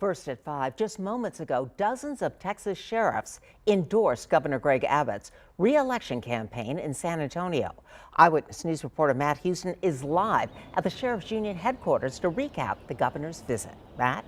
First at 5, just moments ago, dozens of Texas sheriffs endorsed Governor Greg Abbott's re-election campaign in San Antonio. Eyewitness News reporter Matt Houston is live at the Sheriff's Union headquarters to recap the governor's visit. Matt?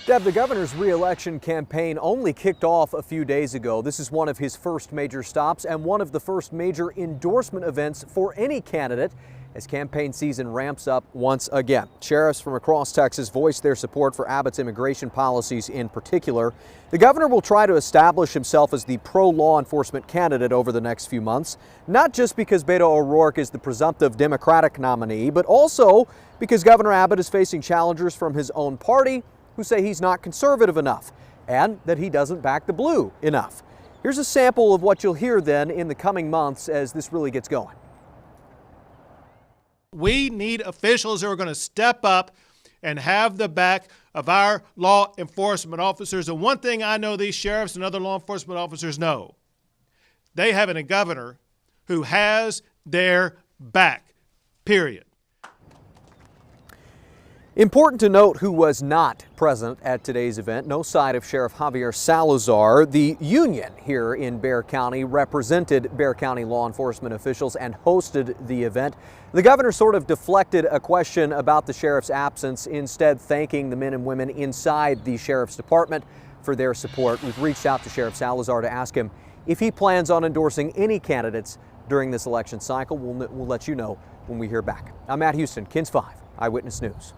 Deb, the governor's re-election campaign only kicked off a few days ago. This is one of his first major stops and one of the first major endorsement events for any candidate as campaign season ramps up once again. Sheriffs from across Texas voiced their support for Abbott's immigration policies in particular. The governor will try to establish himself as the pro-law enforcement candidate over the next few months, not just because Beto O'Rourke is the presumptive Democratic nominee, but also because Governor Abbott is facing challengers from his own party who say he's not conservative enough and that he doesn't back the blue enough. Here's a sample of what you'll hear then in the coming months as this really gets going. We need officials who are going to step up and have the back of our law enforcement officers. And one thing I know these sheriffs and other law enforcement officers know, they have a governor who has their back, period. Important to note who was not present at today's event. No side of Sheriff Javier Salazar. The union here in Bexar County represented Bexar County law enforcement officials and hosted the event. The governor sort of deflected a question about the sheriff's absence, instead thanking the men and women inside the sheriff's department for their support. We've reached out to Sheriff Salazar to ask him if he plans on endorsing any candidates during this election cycle. We'll let you know when we hear back. I'm Matt Houston, KENS 5 Eyewitness News.